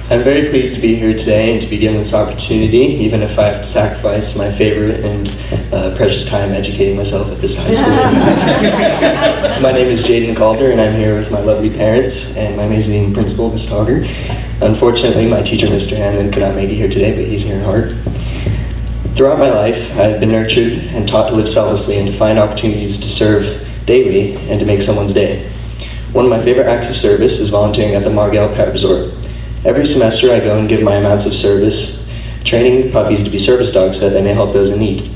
I'm very pleased to be here today and to be given this opportunity, even if I have to sacrifice my favorite and precious time educating myself at this high school. My name is Jaedon Calder, and I'm here with my lovely parents and my amazing principal, Vista. Unfortunately, my teacher, Mr. Hanlon, could not make it here today, but he's here in heart. Throughout my life, I've been nurtured and taught to live selflessly and to find opportunities to serve daily and to make someone's day. One of my favorite acts of service is volunteering at the Margell Pet Resort. Every semester I go and give my amounts of service, training puppies to be service dogs so that they may help those in need.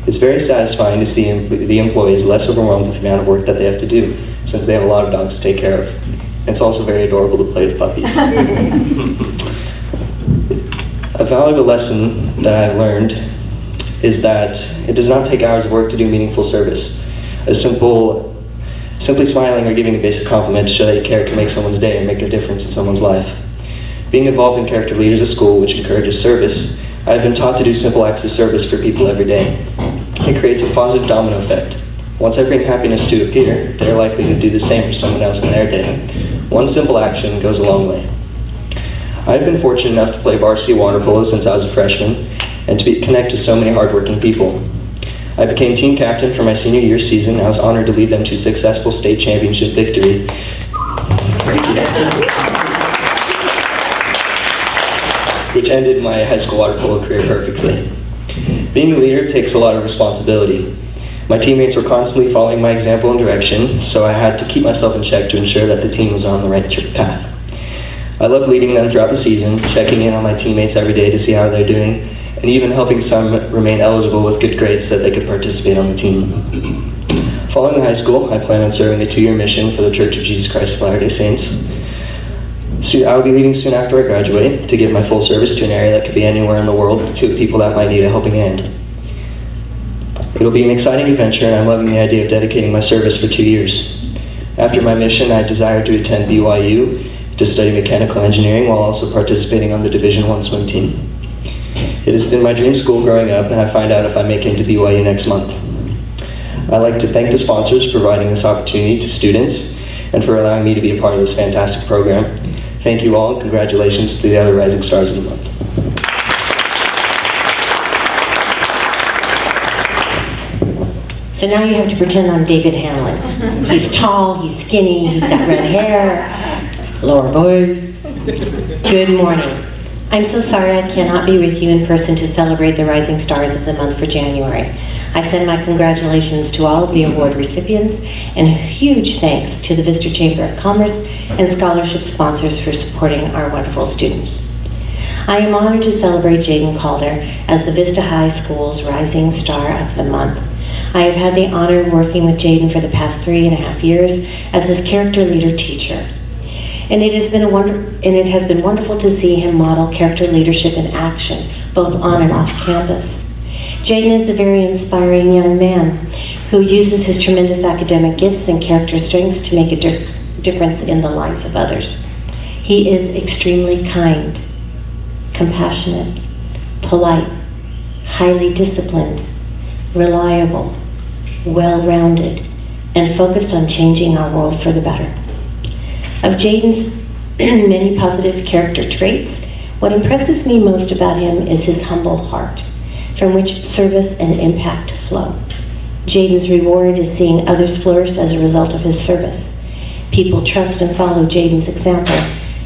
It's very satisfying to see the employees less overwhelmed with the amount of work that they have to do, since they have a lot of dogs to take care of. It's also very adorable to play with puppies. A valuable lesson that I've learned is that it does not take hours of work to do meaningful service. Simply smiling or giving a basic compliment to show that you care can make someone's day and make a difference in someone's life. Being involved in character leaders at school, which encourages service, I have been taught to do simple acts of service for people every day. It creates a positive domino effect. Once I bring happiness to a peer, they are likely to do the same for someone else in their day. One simple action goes a long way. I've been fortunate enough to play varsity water polo since I was a freshman and to connect to so many hardworking people. I became team captain for my senior year season. I was honored to lead them to a successful state championship victory. Which ended my high school water polo career perfectly. Being a leader takes a lot of responsibility. My teammates were constantly following my example and direction, so I had to keep myself in check to ensure that the team was on the right path. I loved leading them throughout the season, checking in on my teammates every day to see how they're doing, and even helping some remain eligible with good grades so that they could participate on the team. Following the high school, I plan on serving a 2-year mission for the Church of Jesus Christ of Latter-day Saints. So I will be leaving soon after I graduate to give my full service to an area that could be anywhere in the world to people that might need a helping hand. It'll be an exciting adventure, and I'm loving the idea of dedicating my service for 2 years. After my mission, I desire to attend BYU to study mechanical engineering while also participating on the Division I swim team. It has been my dream school growing up, and I find out if I make it into BYU next month. I'd like to thank the sponsors for providing this opportunity to students and for allowing me to be a part of this fantastic program. Thank you all, and congratulations to the other Rising Stars of the Month. So now you have to pretend I'm David Hanlon. He's tall, he's skinny, he's got red hair, lower voice. Good morning. I'm so sorry I cannot be with you in person to celebrate the Rising Stars of the Month for January. I send my congratulations to all of the award recipients and huge thanks to the Vista Chamber of Commerce and scholarship sponsors for supporting our wonderful students. I am honored to celebrate Jaedon Calder as the Vista High School's Rising Star of the Month. I have had the honor of working with Jaedon for the past 3.5 years as his character leader teacher. And it has been wonderful to see him model character leadership in action, both on and off campus. Jaedon is a very inspiring young man who uses his tremendous academic gifts and character strengths to make a difference in the lives of others. He is extremely kind, compassionate, polite, highly disciplined, reliable, well-rounded, and focused on changing our world for the better. Of Jaedon's many positive character traits, what impresses me most about him is his humble heart, from which service and impact flow. Jaedon's reward is seeing others flourish as a result of his service. People trust and follow Jaedon's example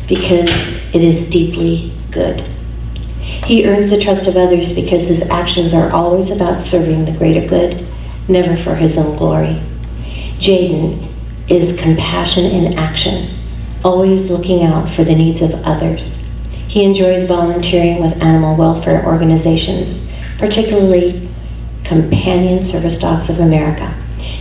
because it is deeply good. He earns the trust of others because his actions are always about serving the greater good, never for his own glory. Jaedon is compassion in action, always looking out for the needs of others. He enjoys volunteering with animal welfare organizations, particularly Companion Service Dogs of America,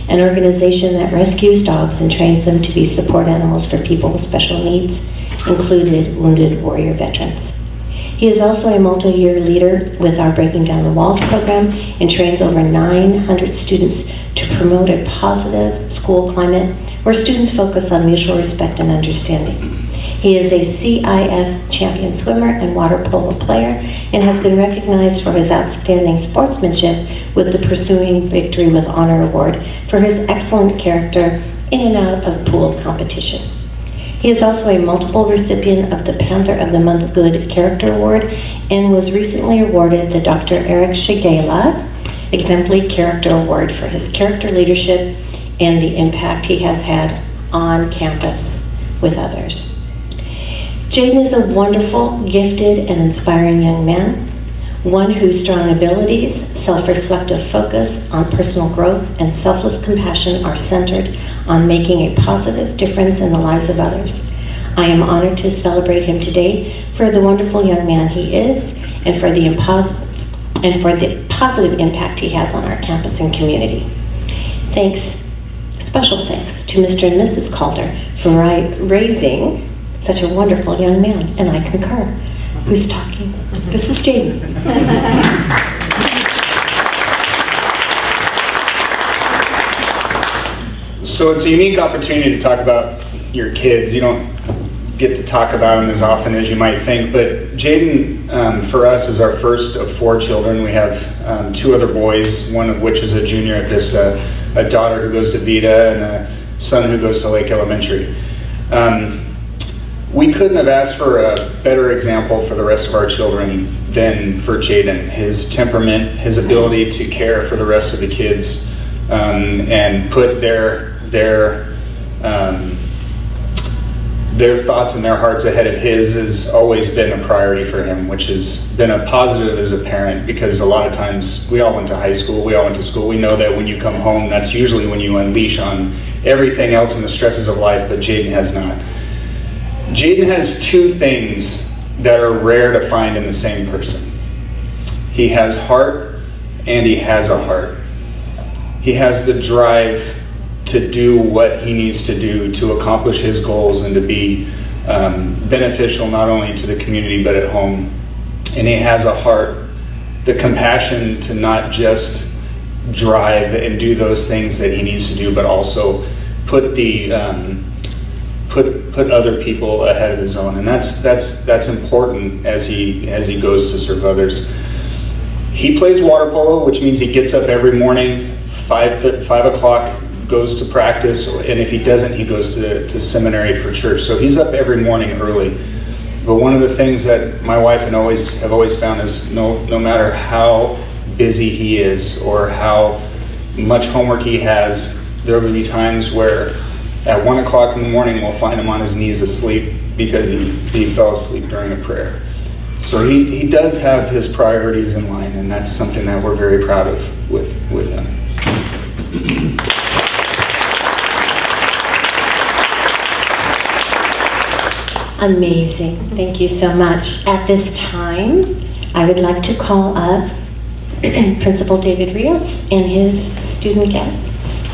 an organization that rescues dogs and trains them to be support animals for people with special needs, included wounded warrior veterans. He is also a multi-year leader with our Breaking Down the Walls program and trains over 900 students to promote a positive school climate where students focus on mutual respect and understanding. He is a CIF champion swimmer and water polo player and has been recognized for his outstanding sportsmanship with the Pursuing Victory with Honor Award for his excellent character in and out of pool competition. He is also a multiple recipient of the Panther of the Month Good Character Award and was recently awarded the Dr. Eric Shigela Exemplary Character Award for his character leadership and the impact he has had on campus with others. Jaedon is a wonderful, gifted, and inspiring young man, one whose strong abilities, self-reflective focus on personal growth, and selfless compassion are centered on making a positive difference in the lives of others. I am honored to celebrate him today for the wonderful young man he is and for the positive impact he has on our campus and community. Special thanks to Mr. and Mrs. Calder for raising such a wonderful young man, and I concur. Who's talking? This is Jaedon. So it's a unique opportunity to talk about your kids. You don't get to talk about them as often as you might think, but Jaedon, for us, is our first of 4 children. We have 2 other boys, one of which is a junior at Vista, a daughter who goes to Vista, and a son who goes to Lake Elementary. We couldn't have asked for a better example for the rest of our children than for Jaedon. His temperament, his ability to care for the rest of the kids, and put their thoughts and their hearts ahead of his has always been a priority for him, which has been a positive as a parent, because a lot of times we all went to high school, we all went to school. We know that when you come home, that's usually when you unleash on everything else and the stresses of life, but Jaedon has not. Jaedon has 2 things that are rare to find in the same person. He has heart and he has a heart. He has the drive to do what he needs to do to accomplish his goals and to be beneficial not only to the community but at home. And he has a heart, the compassion to not just drive and do those things that he needs to do, but also put other people ahead of his own, and that's important as he goes to serve others. He plays water polo, which means he gets up every morning, 5 o'clock, goes to practice, and if he doesn't, he goes to seminary for church. So he's up every morning early. But one of the things that my wife and have always found is no matter how busy he is or how much homework he has, there will be times where at 1 o'clock in the morning we'll find him on his knees asleep because he fell asleep during a prayer. So he does have his priorities in line, and that's something that we're very proud of with him. Amazing. Thank you so much. At this time, I would like to call up Principal David Rios and his student guests.